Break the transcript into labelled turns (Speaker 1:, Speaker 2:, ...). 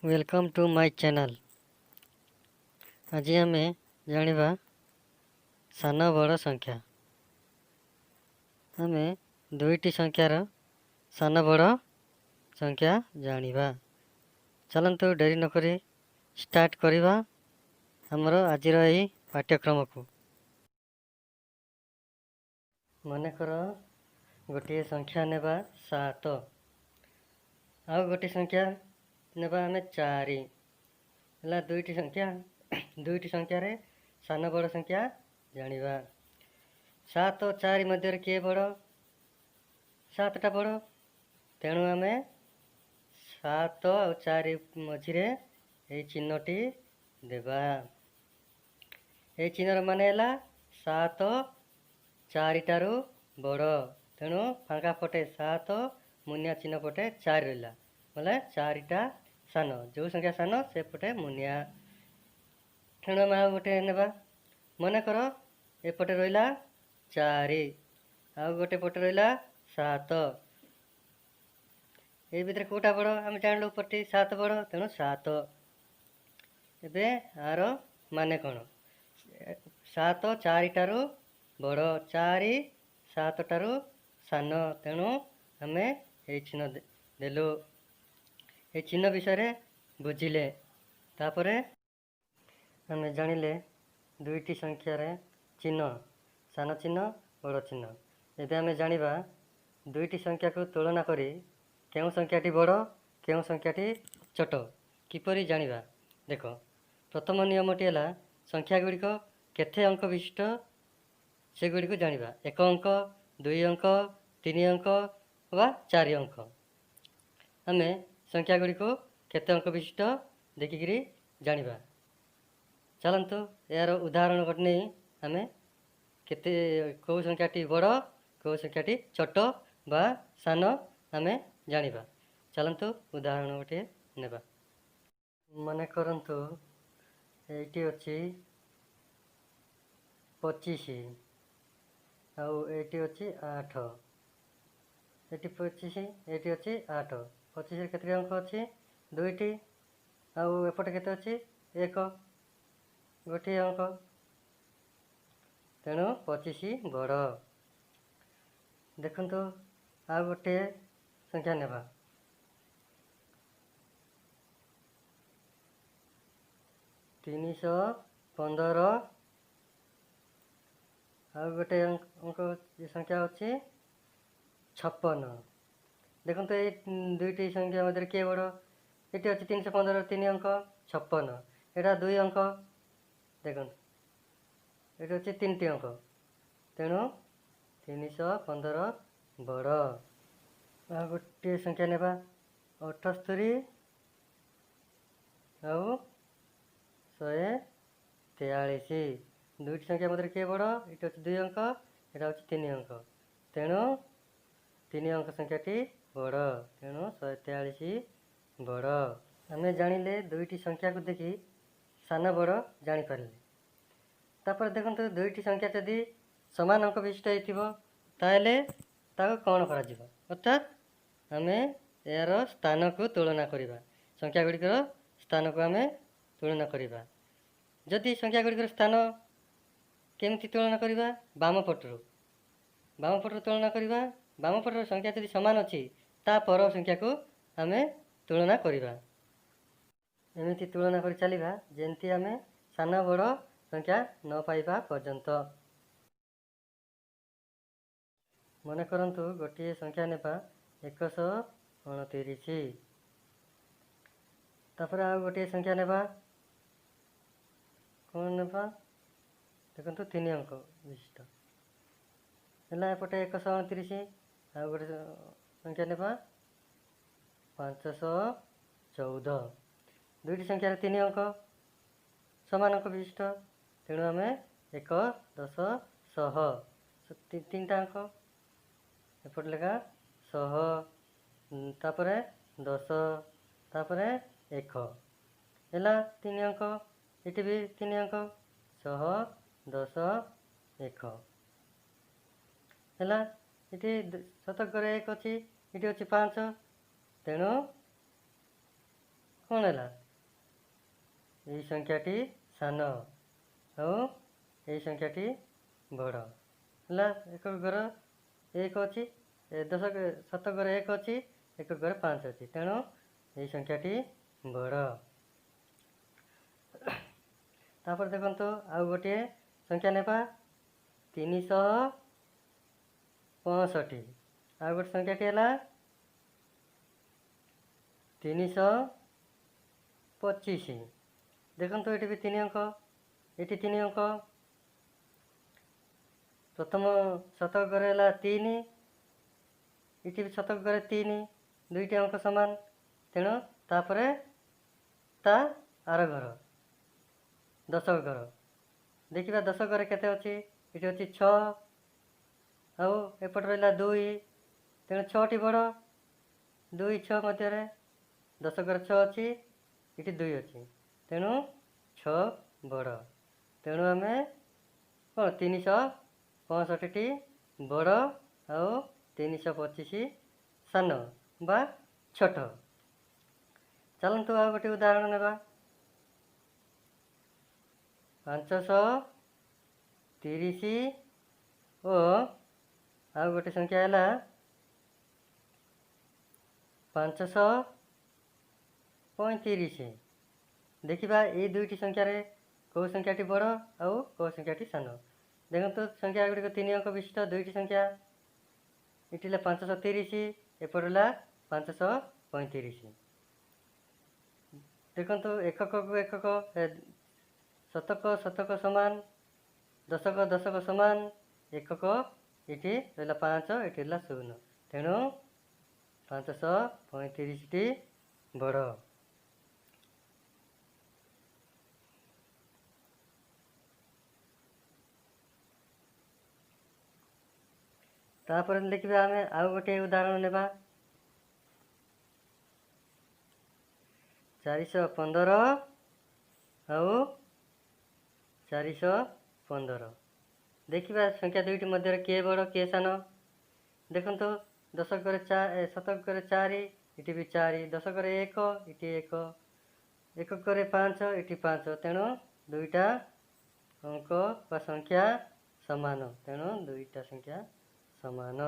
Speaker 1: Welcome to my channel. आज आम जानिबा सान बड़ संख्या। आम दुईटी संख्यार सान बड़ संख्या जानिबा। चलंतु डेरी नकरी स्टार्ट करिबा हमर आजिर एही पाठ्यक्रम को। मनेकर गोटे संख्या नेबा 7 आउ गोटे संख्या नेबा आमे 4 हला दुईटी संख्या रे सान बड़ संख्या जानिबा। 7 और 4 मध्य किए बड़ 7टा बड़, तेणु आमे 7 और 4 मझिरे ए चिन्हटी देबा। ए चिन्हर माने हला 7 4टारू बड़, तेणु फांका पटे 7 मुनिया चिन्ह पटे 4 रहा बोले 4टा सान, जो संख्या सान से पटे मुनिया। तेणु आम गोटे नेबा। मनेकर एपटे रहा 4 आउ गोटे पटे रहा 7, ये भितर कोटा बड़ आम जानलु पट्टी 7 बड़, तेणु 7। एबे आर माने कौन 7 4टारू बड़, 4 7टारू सान, तेणु आमे ए चिन्ह देलु। ए चिन्ह विषय बुझिले तापरे आमे जानिले दुईटी संख्यार चिन्ह सान चिन्ह बड़ चिन्ह। एबे आमे जानिबा दुईटी संख्या को तुलना करी केउ संख्याटी बड़ केउ संख्याटी छोट किपरि जानिबा। देख, प्रथम नियमटी है संख्या गुड़िक केते अंक विशिष्ट से गुड़िक जानिबा। 1 अंक 2 अंक 3 अंक वा 4 अंक। आमे संख्या गुड़िक केते अंक विशिष्ट देखिकी जानिबा। चलंतु यार उदाहरण गोटे नहीं आमे केते कौ संख्याटी बड़ कौ संख्याटी छोट बा सान आमे जानिबा। चलंतु उदाहरण गोटे नेबा। मने करंतु एटी अछि 25 आउ एटी अछि 8, एटी 25 एटी अछि 8। 25 केते अंक अछि 2टी आउ एपटे केते अछि 1 गोटे अंक, तेणु 25 बड़। देखंतु आ गोटे संख्या नेबा। 315 आउ गोटे अंक संख्या अछि 56। देखंतु ए दुईटी संख्या मध्य किए बड़, एटी अछि 315 3 अंक 56, एटा 2 अंक, देखंतु एटी अछि 3टी अंक, तेणु 315 बड़। आ गोटे संख्या नेबा 78 आउ 143। दुईटी संख्या मध्य किए बड़, एटी अछि 2 अंक एटा अछि 3 अंक, तेणु 3 अंक संख्याटी बड़, तेणु 143 बड़। आमे जानिले दुईटी संख्या को देखी सान बड़ जानी पारिले। तापर देखंतु दुईटी संख्या यदि समान अंक विशिष्ट होइथिबो ताहेले ताको कौन करा जिवो, अर्थात आमे यार स्थान को तुलना करिबा। संख्या गुड़िकर स्थान को आमे तुलना करिबा। जदि संख्या गुड़िकर स्थान केमती तुलना करिबा, बाम पटरु तुलना करिबा। बाम पटर संख्या यदि समान अछि ता पर संख्या को आमे तुलना करिबा। एमिति तुलना करि चलिबा जेंति आमे सान बड़ संख्या न पाइबा पर्यंत। मने करंतु गोटे संख्या नेबा 129, तापर आ गोटे संख्या नेबा कौन नेबा। देखंतु 3 अंक विशिष्ट हला एपटे 129 आ गोटे संख्या नेबा 514। दुईटी संख्या 3 अंक समान अंक विशिष्ट, तेणु आमे 1 10 100 3टा अंक एपटे लेखा 100 तापरे 10 तापरे 1 हला 3 अंक, एटी भी 3 अंक 100 10 1 हला। एटी शतक 1 अछि, एटी अछि 5, तेणु କ'ଣ ହେଲା? ଏଇ ସଂଖ୍ୟାଟି ସାନ ଆଉ ଏଇ ସଂଖ୍ୟାଟି ବଡ଼ ହେଲା। ଏକ ଘର 1 ଅଛି, 7 ଘରେ 1 ଅଛି, 1 ଘରେ 5 ଅଛି, ତେଣୁ ଏଇ ସଂଖ୍ୟାଟି ବଡ଼। ତାପରେ ଦେଖନ୍ତୁ ଆଉ ଗୋଟିଏ ସଂଖ୍ୟା ନେବା 365। ଆଉ ଗୋଟେ ସଂଖ୍ୟାଟି ହେଲା 325। ଦେଖନ୍ତୁ ଏଠି ବି 3 ଅଙ୍କ, ଏଠି 3 ଅଙ୍କ। ପ୍ରଥମ ଶତକ ଘରେ ହେଲା 3, ଏଠି ବି ଶତକ ଘରେ 3, ଦୁଇଟି ଅଙ୍କ ସମାନ, ତେଣୁ ତାପରେ ତା ଆର ଘର ଦଶକ ଘର ଦେଖିବା। ଦଶକ ଘରେ କେତେ ଅଛି? ଏଠି ଅଛି 6 ଆଉ ଏପଟେ ରହିଲା 2, ତେଣୁ 6ଟି ବଡ଼। 2, 6 ମଧ୍ୟରେ ଦଶକ ଘରେ 6 ଅଛି, ଏଠି 2 ଅଛି, ତେଣୁ 6 ବଡ଼। ତେଣୁ ଆମେ କ'ଣ 365ଟି ବଡ଼ ଆଉ 325 ସାନ ବା ଛୋଟ। ଚାଲନ୍ତୁ ଆଉ ଗୋଟିଏ ଉଦାହରଣ ନେବା। 530 ଓ ଆଉ ଗୋଟେ ସଂଖ୍ୟା ହେଲା 535। ଦେଖିବା ଏଇ ଦୁଇଟି ସଂଖ୍ୟାରେ କେଉଁ ସଂଖ୍ୟାଟି ବଡ଼ ଆଉ କେଉଁ ସଂଖ୍ୟାଟି ସାନ। ଦେଖନ୍ତୁ ସଂଖ୍ୟା ଗୁଡ଼ିକ 3 ଅଙ୍କ ବିଶିଷ୍ଟ ଦୁଇଟି ସଂଖ୍ୟା। ଏଠି ହେଲା 530, ଏପଟେ ହେଲା 535। ଦେଖନ୍ତୁ ଏକକକୁ ଏକକ, ଶତକ ଶତକ ସମାନ, ଦଶକ ଦଶକ ସମାନ, ଏକକ ଏଠି ରହିଲା 5, ଏଠି ହେଲା 0, ତେଣୁ 535ଟି ବଡ଼। ତାପରେ ଦେଖିବା ଆମେ ଆଉ ଗୋଟିଏ ଉଦାହରଣ ନେବା। 415 ଆଉ 415। ଦେଖିବା ସଂଖ୍ୟା ଦୁଇଟି ମଧ୍ୟରେ କିଏ ବଡ଼ କିଏ ସାନ। ଦେଖନ୍ତୁ ଶତକ ଘରେ 4, ଏଠି ବି 4, ଦଶକ ଘରେ 1, ଏଠି 1, ଏକକ ଘରେ 5, ଏଠି 5, ତେଣୁ ଦୁଇଟା ଅଙ୍କ ବା ସଂଖ୍ୟା ସମାନ, ତେଣୁ ଦୁଇଟା ସଂଖ୍ୟା ସମାନ।